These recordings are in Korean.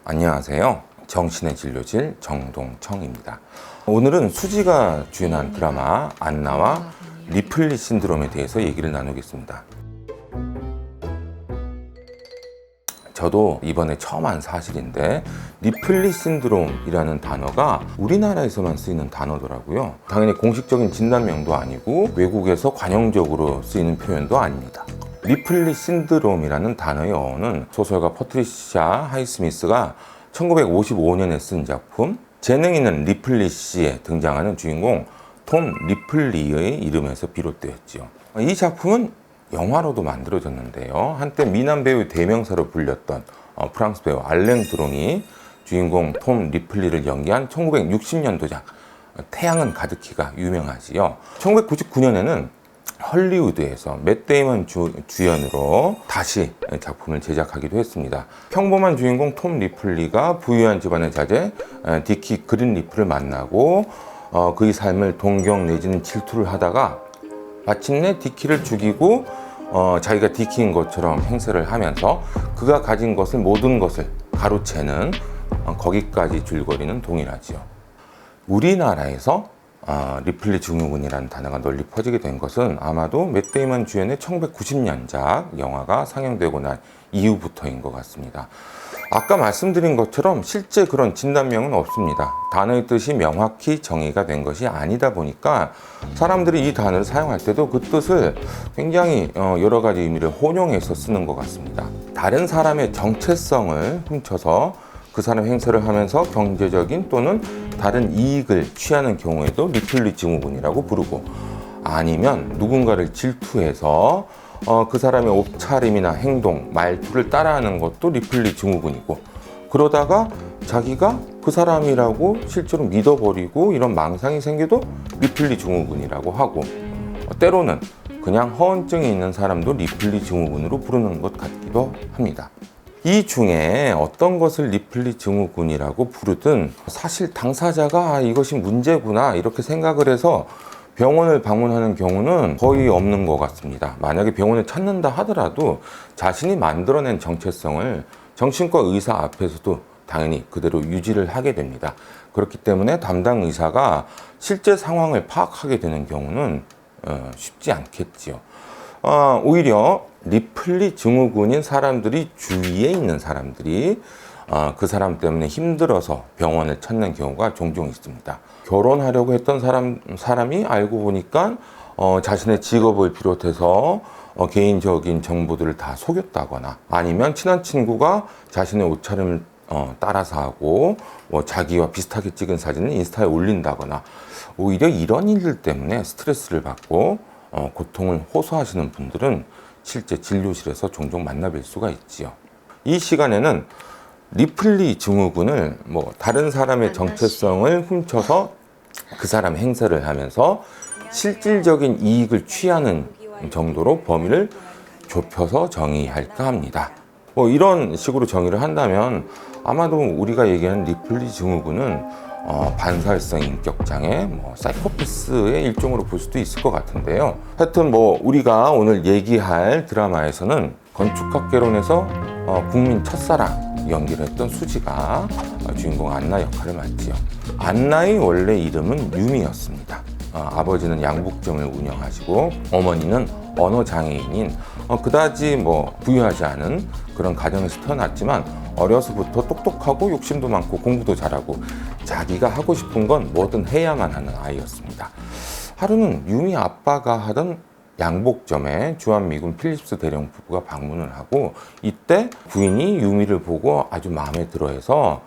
안녕하세요. 정신의 진료실 정동청입니다. 오늘은 수지가 주연한 드라마 안나와 리플리 신드롬에 대해서 얘기를 나누겠습니다. 저도 이번에 처음 한 사실인데 리플리 신드롬이라는 단어가 우리나라에서만 쓰이는 단어더라고요. 당연히 공식적인 진단명도 아니고 외국에서 관용적으로 쓰이는 표현도 아닙니다. 리플리 신드롬이라는 단어의 어원은 소설가 퍼트리샤 하이스미스가 1955년에 쓴 작품 재능 있는 리플리 씨에 등장하는 주인공 톰 리플리의 이름에서 비롯되었지요. 이 작품은 영화로도 만들어졌는데요. 한때 미남 배우의 대명사로 불렸던 프랑스 배우 알랭 드롱이 주인공 톰 리플리를 연기한 1960년도작 태양은 가득히가 유명하지요. 1999년에는 헐리우드에서 맷 데이먼 주연으로 다시 작품을 제작하기도 했습니다. 평범한 주인공 톰 리플리가 부유한 집안의 자제 디키 그린리프를 만나고 그의 삶을 동경 내지는 질투를 하다가 마침내 디키를 죽이고 자기가 디키인 것처럼 행세를 하면서 그가 가진 것을 모든 것을 가로채는 거기까지 줄거리는 동일하지요. 우리나라에서 리플리 증후군이라는 단어가 널리 퍼지게 된 것은 아마도 맷 데이먼 주연의 1990년작 영화가 상영되고 난 이후부터인 것 같습니다. 아까 말씀드린 것처럼 실제 그런 진단명은 없습니다. 단어의 뜻이 명확히 정의가 된 것이 아니다 보니까 사람들이 이 단어를 사용할 때도 그 뜻을 굉장히 여러 가지 의미를 혼용해서 쓰는 것 같습니다. 다른 사람의 정체성을 훔쳐서 그 사람 행세를 하면서 경제적인 또는 다른 이익을 취하는 경우에도 리플리 증후군이라고 부르고, 아니면 누군가를 질투해서 그 사람의 옷차림이나 행동, 말투를 따라하는 것도 리플리 증후군이고, 그러다가 자기가 그 사람이라고 실제로 믿어버리고 이런 망상이 생겨도 리플리 증후군이라고 하고, 때로는 그냥 허언증이 있는 사람도 리플리 증후군으로 부르는 것 같기도 합니다. 이 중에 어떤 것을 리플리 증후군이라고 부르든 사실 당사자가 이것이 문제구나 이렇게 생각을 해서 병원을 방문하는 경우는 거의 없는 것 같습니다. 만약에 병원을 찾는다 하더라도 자신이 만들어낸 정체성을 정신과 의사 앞에서도 당연히 그대로 유지를 하게 됩니다. 그렇기 때문에 담당 의사가 실제 상황을 파악하게 되는 경우는 쉽지 않겠지요. 오히려 리플리 증후군인 사람들이 주위에 있는 사람들이 그 사람 때문에 힘들어서 병원을 찾는 경우가 종종 있습니다. 결혼하려고 했던 사람이 알고 보니까 자신의 직업을 비롯해서 개인적인 정보들을 다 속였다거나, 아니면 친한 친구가 자신의 옷차림을 따라서 하고 자기와 비슷하게 찍은 사진을 인스타에 올린다거나, 오히려 이런 일들 때문에 스트레스를 받고 고통을 호소하시는 분들은 실제 진료실에서 종종 만나뵐 수가 있지요. 이 시간에는 리플리 증후군을 다른 사람의 정체성을 훔쳐서 그 사람 행세를 하면서 실질적인 이익을 취하는 정도로 범위를 좁혀서 정의할까 합니다. 이런 식으로 정의를 한다면 아마도 우리가 얘기하는 리플리 증후군은 반사회성 인격장애, 사이코패스의 일종으로 볼 수도 있을 것 같은데요. 하여튼 우리가 오늘 얘기할 드라마에서는 건축학개론에서 국민 첫사랑 연기를 했던 수지가 주인공 안나 역할을 맡지요. 안나의 원래 이름은 유미였습니다. 아버지는 양복점을 운영하시고 어머니는 언어장애인인 그다지 부유하지 않은 그런 가정에서 태어났지만 어려서부터 똑똑하고 욕심도 많고 공부도 잘하고 자기가 하고 싶은 건 뭐든 해야만 하는 아이였습니다. 하루는 유미 아빠가 하던 양복점에 주한미군 필립스 대령 부부가 방문을 하고, 이때 부인이 유미를 보고 아주 마음에 들어해서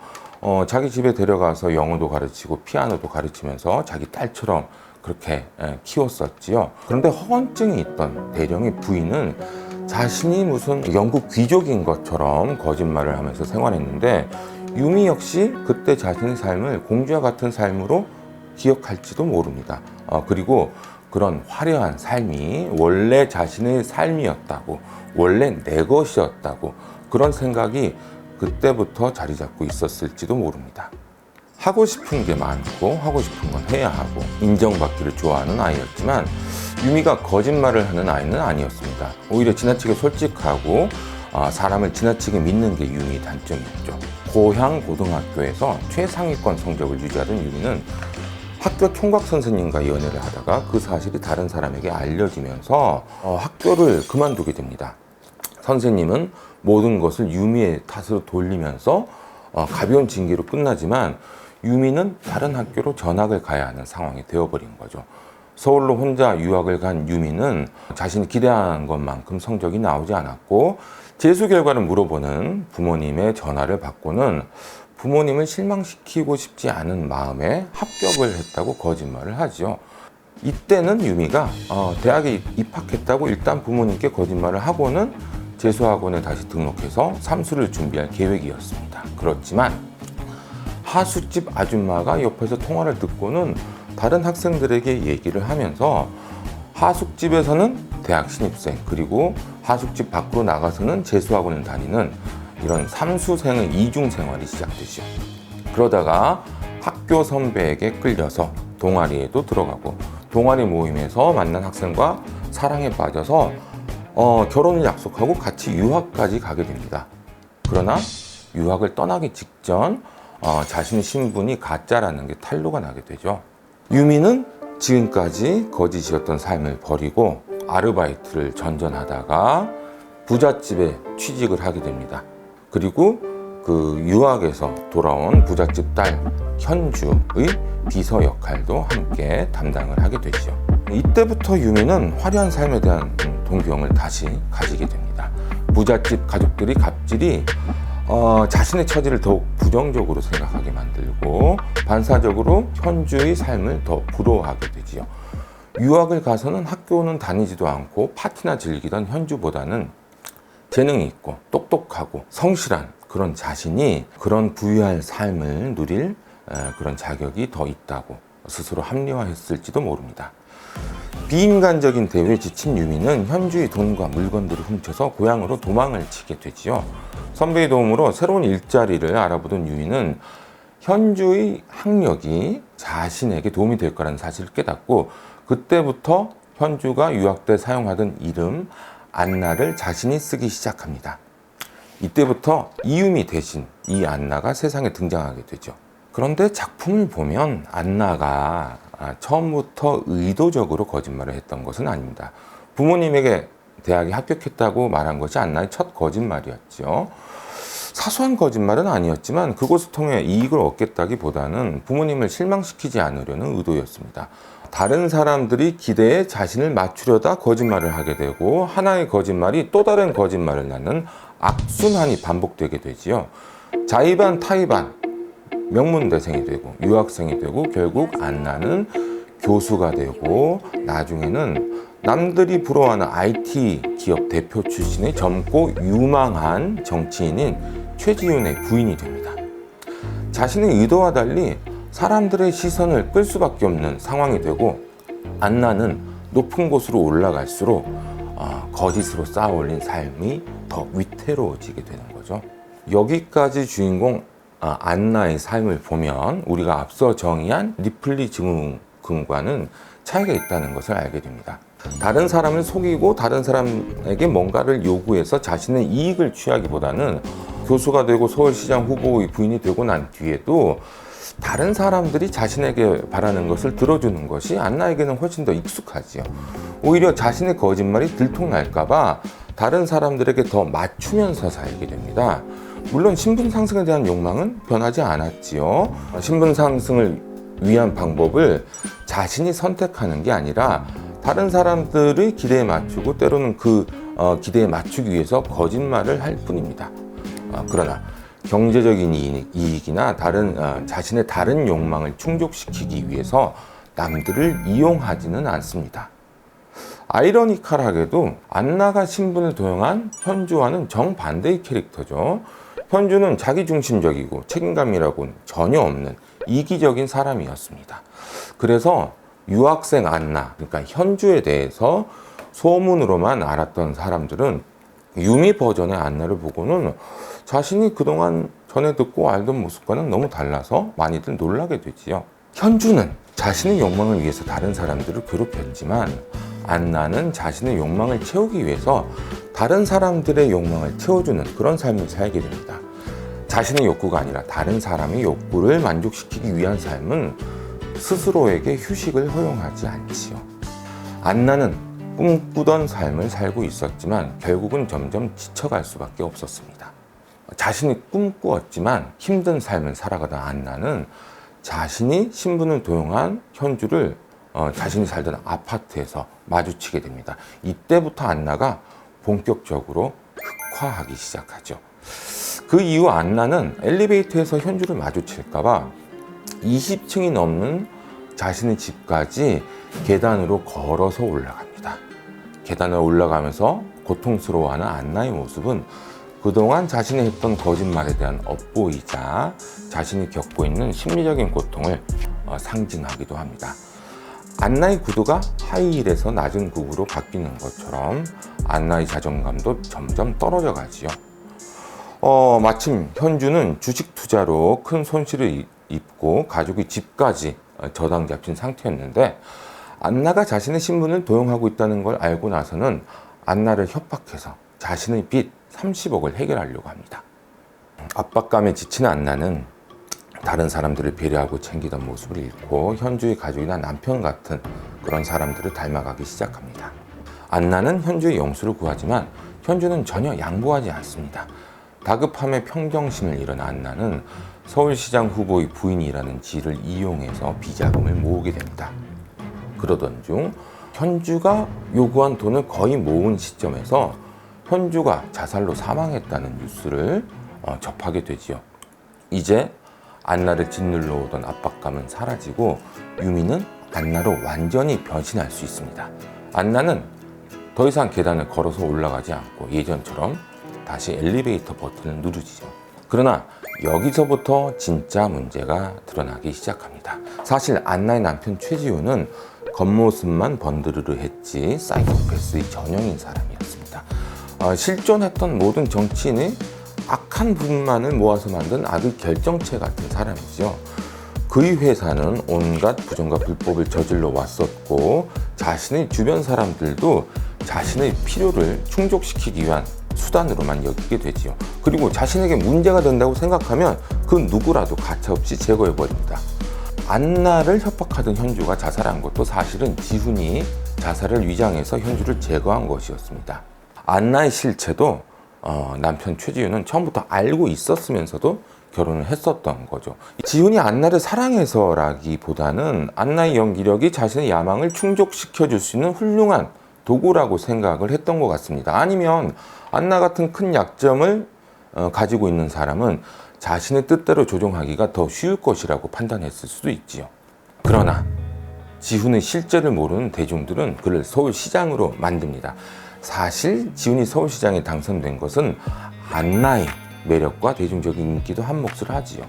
자기 집에 데려가서 영어도 가르치고 피아노도 가르치면서 자기 딸처럼 그렇게 키웠었지요. 그런데 허언증이 있던 대령의 부인은 자신이 무슨 영국 귀족인 것처럼 거짓말을 하면서 생활했는데, 유미 역시 그때 자신의 삶을 공주와 같은 삶으로 기억할지도 모릅니다. 그리고 그런 화려한 삶이 원래 자신의 삶이었다고, 원래 내 것이었다고, 그런 생각이 그때부터 자리 잡고 있었을지도 모릅니다. 하고 싶은 게 많고 하고 싶은 건 해야 하고 인정받기를 좋아하는 아이였지만, 유미가 거짓말을 하는 아이는 아니었습니다. 오히려 지나치게 솔직하고 사람을 지나치게 믿는 게 유미의 단점이었죠. 고향 고등학교에서 최상위권 성적을 유지하던 유미는 학교 총각 선생님과 연애를 하다가 그 사실이 다른 사람에게 알려지면서 학교를 그만두게 됩니다. 선생님은 모든 것을 유미의 탓으로 돌리면서 가벼운 징계로 끝나지만 유미는 다른 학교로 전학을 가야 하는 상황이 되어버린 거죠. 서울로 혼자 유학을 간 유미는 자신이 기대한 것만큼 성적이 나오지 않았고 재수 결과를 물어보는 부모님의 전화를 받고는 부모님을 실망시키고 싶지 않은 마음에 합격을 했다고 거짓말을 하죠. 이때는 유미가 대학에 입학했다고 일단 부모님께 거짓말을 하고는 재수학원에 다시 등록해서 삼수를 준비할 계획이었습니다. 그렇지만 하숙집 아줌마가 옆에서 통화를 듣고는 다른 학생들에게 얘기를 하면서 하숙집에서는 대학 신입생 그리고 하숙집 밖으로 나가서는 재수학원을 다니는 이런 삼수생의 이중 생활이 시작되죠. 그러다가 학교 선배에게 끌려서 동아리에도 들어가고 동아리 모임에서 만난 학생과 사랑에 빠져서 결혼을 약속하고 같이 유학까지 가게 됩니다. 그러나 유학을 떠나기 직전 자신의 신분이 가짜라는 게 탄로가 나게 되죠. 유미는 지금까지 거짓이었던 삶을 버리고 아르바이트를 전전하다가 부잣집에 취직을 하게 됩니다. 그리고 그 유학에서 돌아온 부잣집 딸 현주의 비서 역할도 함께 담당을 하게 되죠. 이때부터 유미는 화려한 삶에 대한 동경을 다시 가지게 됩니다. 부잣집 가족들이 갑질이 자신의 처지를 더욱 부정적으로 생각하게 만들고 반사적으로 현주의 삶을 더 부러워하게 되지요. 유학을 가서는 학교는 다니지도 않고 파티나 즐기던 현주보다는 재능이 있고 똑똑하고 성실한 그런 자신이 그런 부유할 삶을 누릴 그런 자격이 더 있다고 스스로 합리화했을지도 모릅니다. 비인간적인 대우에 지친 유미는 현주의 돈과 물건들을 훔쳐서 고향으로 도망을 치게 되지요. 선배의 도움으로 새로운 일자리를 알아보던 유미는 현주의 학력이 자신에게 도움이 될 거라는 사실을 깨닫고 그때부터 현주가 유학 때 사용하던 이름 안나를 자신이 쓰기 시작합니다. 이때부터 이유미 대신 이 안나가 세상에 등장하게 되죠. 그런데 작품을 보면 안나가 처음부터 의도적으로 거짓말을 했던 것은 아닙니다. 부모님에게 대학에 합격했다고 말한 것이 안나의 첫 거짓말이었죠. 사소한 거짓말은 아니었지만 그것을 통해 이익을 얻겠다기보다는 부모님을 실망시키지 않으려는 의도였습니다. 다른 사람들이 기대에 자신을 맞추려다 거짓말을 하게 되고 하나의 거짓말이 또 다른 거짓말을 낳는 악순환이 반복되게 되지요. 자의반 타의반 명문대생이 되고 유학생이 되고 결국 안나는 교수가 되고 나중에는 남들이 부러워하는 IT 기업 대표 출신의 젊고 유망한 정치인인 최지훈의 부인이 됩니다. 자신의 의도와 달리 사람들의 시선을 끌 수밖에 없는 상황이 되고 안나는 높은 곳으로 올라갈수록 거짓으로 쌓아올린 삶이 더 위태로워지게 되는 거죠. 여기까지 주인공 안나의 삶을 보면 우리가 앞서 정의한 리플리 증후군과는 차이가 있다는 것을 알게 됩니다. 다른 사람을 속이고 다른 사람에게 뭔가를 요구해서 자신의 이익을 취하기보다는 교수가 되고 서울시장 후보의 부인이 되고 난 뒤에도 다른 사람들이 자신에게 바라는 것을 들어주는 것이 안나에게는 훨씬 더 익숙하지요. 오히려 자신의 거짓말이 들통날까봐 다른 사람들에게 더 맞추면서 살게 됩니다. 물론 신분 상승에 대한 욕망은 변하지 않았지요. 신분 상승을 위한 방법을 자신이 선택하는 게 아니라 다른 사람들의 기대에 맞추고 때로는 그 기대에 맞추기 위해서 거짓말을 할 뿐입니다. 그러나 경제적인 이익이나 자신의 다른 욕망을 충족시키기 위해서 남들을 이용하지는 않습니다. 아이러니컬하게도 안나가 신분을 도용한 현주와는 정반대의 캐릭터죠. 현주는 자기중심적이고 책임감이라고는 전혀 없는 이기적인 사람이었습니다. 그래서 유학생 안나, 그러니까 현주에 대해서 소문으로만 알았던 사람들은 유미 버전의 안나를 보고는 자신이 그동안 전에 듣고 알던 모습과는 너무 달라서 많이들 놀라게 되지요. 현주는 자신의 욕망을 위해서 다른 사람들을 괴롭혔지만 안나는 자신의 욕망을 채우기 위해서 다른 사람들의 욕망을 채워주는 그런 삶을 살게 됩니다. 자신의 욕구가 아니라 다른 사람의 욕구를 만족시키기 위한 삶은 스스로에게 휴식을 허용하지 않지요. 안나는 꿈꾸던 삶을 살고 있었지만 결국은 점점 지쳐갈 수밖에 없었습니다. 자신이 꿈꾸었지만 힘든 삶을 살아가던 안나는 자신이 신분을 도용한 현주를 자신이 살던 아파트에서 마주치게 됩니다. 이때부터 안나가 본격적으로 흑화하기 시작하죠. 그 이후 안나는 엘리베이터에서 현주를 마주칠까봐 20층이 넘는 자신의 집까지 계단으로 걸어서 올라갑니다. 계단을 올라가면서 고통스러워하는 안나의 모습은 그동안 자신이 했던 거짓말에 대한 업보이자 자신이 겪고 있는 심리적인 고통을 상징하기도 합니다. 안나의 구두가 하이힐에서 낮은 구구로 바뀌는 것처럼 안나의 자존감도 점점 떨어져 가지요. 마침 현주는 주식 투자로 큰 손실을 입고 가족의 집까지 저당 잡힌 상태였는데 안나가 자신의 신분을 도용하고 있다는 걸 알고 나서는 안나를 협박해서 자신의 빚 30억을 해결하려고 합니다. 압박감에 지친 안나는 다른 사람들을 배려하고 챙기던 모습을 잃고 현주의 가족이나 남편 같은 그런 사람들을 닮아가기 시작합니다. 안나는 현주의 용서를 구하지만 현주는 전혀 양보하지 않습니다. 다급함에 평정심을 잃은 안나는 서울시장 후보의 부인이라는 지위를 이용해서 비자금을 모으게 됩니다. 그러던 중 현주가 요구한 돈을 거의 모은 시점에서 현주가 자살로 사망했다는 뉴스를 접하게 되지요. 이제 안나를 짓눌러 오던 압박감은 사라지고 유미는 안나로 완전히 변신할 수 있습니다. 안나는 더 이상 계단을 걸어서 올라가지 않고 예전처럼 다시 엘리베이터 버튼을 누르지요. 그러나 여기서부터 진짜 문제가 드러나기 시작합니다. 사실 안나의 남편 최지우는 겉모습만 번드르르 했지 사이코패스의 전형인 사람이었습니다. 실존했던 모든 정치인의 악한 부분만을 모아서 만든 악의 결정체 같은 사람이죠. 그의 회사는 온갖 부정과 불법을 저질러 왔었고 자신의 주변 사람들도 자신의 필요를 충족시키기 위한 수단으로만 여기게 되지요. 그리고 자신에게 문제가 된다고 생각하면 그 누구라도 가차없이 제거해버립니다. 안나를 협박하던 현주가 자살한 것도 사실은 지훈이 자살을 위장해서 현주를 제거한 것이었습니다. 안나의 실체도 남편 최지훈은 처음부터 알고 있었으면서도 결혼을 했었던 거죠. 지훈이 안나를 사랑해서라기보다는 안나의 연기력이 자신의 야망을 충족시켜줄 수 있는 훌륭한 도구라고 생각을 했던 것 같습니다. 아니면 안나 같은 큰 약점을 가지고 있는 사람은 자신의 뜻대로 조종하기가 더 쉬울 것이라고 판단했을 수도 있지요. 그러나 지훈의 실제를 모르는 대중들은 그를 서울시장으로 만듭니다. 사실 지훈이 서울시장에 당선된 것은 안나의 매력과 대중적인 인기도 한 몫을 하지요.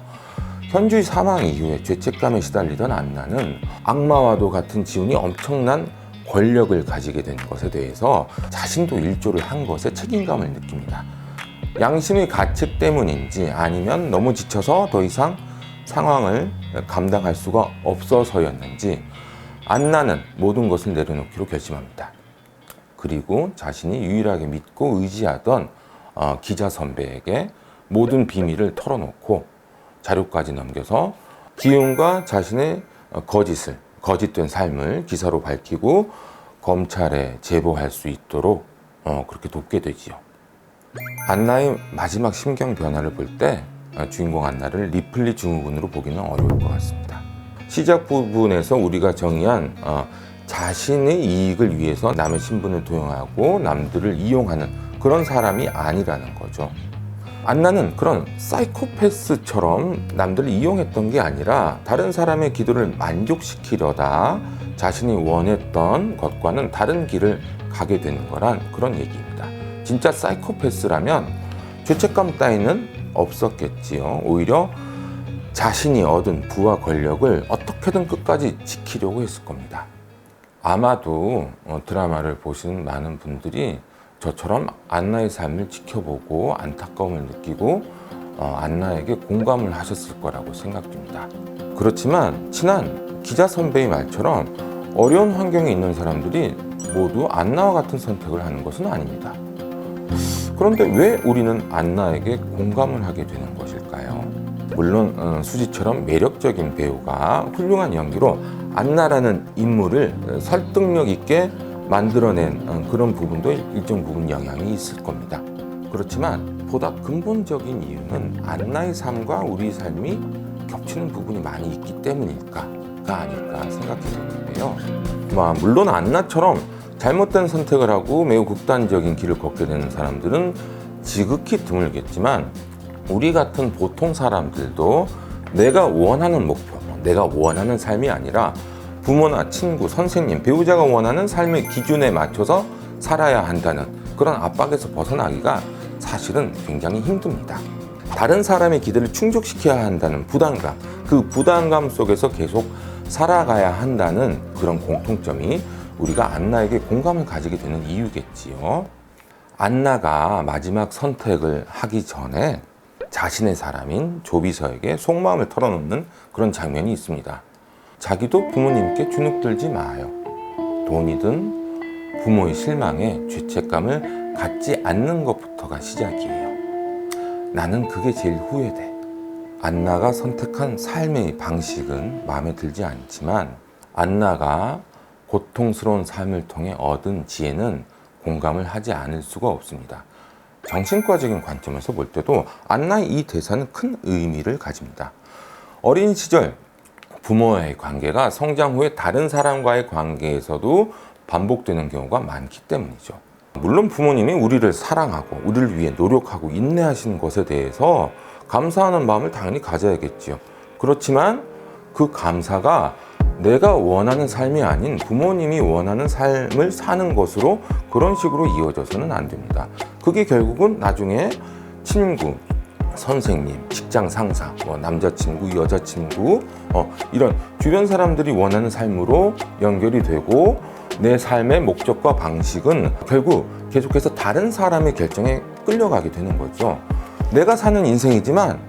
현주의 사망 이후에 죄책감에 시달리던 안나는 악마와도 같은 지훈이 엄청난 권력을 가지게 된 것에 대해서 자신도 일조를 한 것에 책임감을 느낍니다. 양심의 가책 때문인지 아니면 너무 지쳐서 더 이상 상황을 감당할 수가 없어서였는지 안나는 모든 것을 내려놓기로 결심합니다. 그리고 자신이 유일하게 믿고 의지하던 기자 선배에게 모든 비밀을 털어놓고 자료까지 넘겨서 기훈과 자신의 거짓된 삶을 기사로 밝히고 검찰에 제보할 수 있도록 그렇게 돕게 되지요. 안나의 마지막 심경 변화를 볼 때 주인공 안나를 리플리 증후군으로 보기는 어려울 것 같습니다. 시작 부분에서 우리가 정의한 자신의 이익을 위해서 남의 신분을 도용하고 남들을 이용하는 그런 사람이 아니라는 거죠. 안나는 그런 사이코패스처럼 남들을 이용했던 게 아니라 다른 사람의 기도를 만족시키려다 자신이 원했던 것과는 다른 길을 가게 되는 거란 그런 얘기입니다. 진짜 사이코패스라면 죄책감 따위는 없었겠지요. 오히려 자신이 얻은 부와 권력을 어떻게든 끝까지 지키려고 했을 겁니다. 아마도 드라마를 보시는 많은 분들이 저처럼 안나의 삶을 지켜보고 안타까움을 느끼고 안나에게 공감을 하셨을 거라고 생각됩니다. 그렇지만 친한 기자 선배의 말처럼 어려운 환경에 있는 사람들이 모두 안나와 같은 선택을 하는 것은 아닙니다. 그런데 왜 우리는 안나에게 공감을 하게 되는 것일까요? 물론 수지처럼 매력적인 배우가 훌륭한 연기로 안나라는 인물을 설득력 있게 만들어낸 그런 부분도 일정 부분 영향이 있을 겁니다. 그렇지만 보다 근본적인 이유는 안나의 삶과 우리 삶이 겹치는 부분이 많이 있기 때문일까가 아닐까 생각해 보는데요. 물론 안나처럼 잘못된 선택을 하고 매우 극단적인 길을 걷게 되는 사람들은 지극히 드물겠지만 우리 같은 보통 사람들도 내가 원하는 목표, 내가 원하는 삶이 아니라 부모나 친구, 선생님, 배우자가 원하는 삶의 기준에 맞춰서 살아야 한다는 그런 압박에서 벗어나기가 사실은 굉장히 힘듭니다. 다른 사람의 기대를 충족시켜야 한다는 부담감, 그 부담감 속에서 계속 살아가야 한다는 그런 공통점이 우리가 안나에게 공감을 가지게 되는 이유겠지요. 안나가 마지막 선택을 하기 전에 자신의 사람인 조비서에게 속마음을 털어놓는 그런 장면이 있습니다. 자기도 부모님께 주눅들지 마요. 돈이든 부모의 실망에 죄책감을 갖지 않는 것부터가 시작이에요. 나는 그게 제일 후회돼. 안나가 선택한 삶의 방식은 마음에 들지 않지만 안나가 고통스러운 삶을 통해 얻은 지혜는 공감을 하지 않을 수가 없습니다. 정신과적인 관점에서 볼 때도 안나의 이 대사는 큰 의미를 가집니다. 어린 시절 부모와의 관계가 성장 후에 다른 사람과의 관계에서도 반복되는 경우가 많기 때문이죠. 물론 부모님이 우리를 사랑하고 우리를 위해 노력하고 인내하시는 것에 대해서 감사하는 마음을 당연히 가져야겠지요. 그렇지만 그 감사가 내가 원하는 삶이 아닌 부모님이 원하는 삶을 사는 것으로 그런 식으로 이어져서는 안 됩니다. 그게 결국은 나중에 친구, 선생님, 직장 상사, 남자친구, 여자친구 이런 주변 사람들이 원하는 삶으로 연결이 되고 내 삶의 목적과 방식은 결국 계속해서 다른 사람의 결정에 끌려가게 되는 거죠. 내가 사는 인생이지만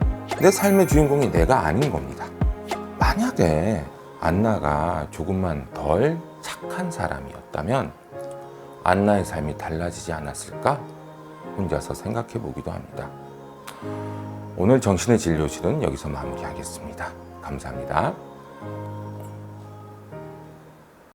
내 삶의 주인공이 내가 아닌 겁니다. 만약에 안나가 조금만 덜 착한 사람이었다면 안나의 삶이 달라지지 않았을까? 혼자서 생각해 보기도 합니다. 오늘 정신의 진료실은 여기서 마무리하겠습니다. 감사합니다.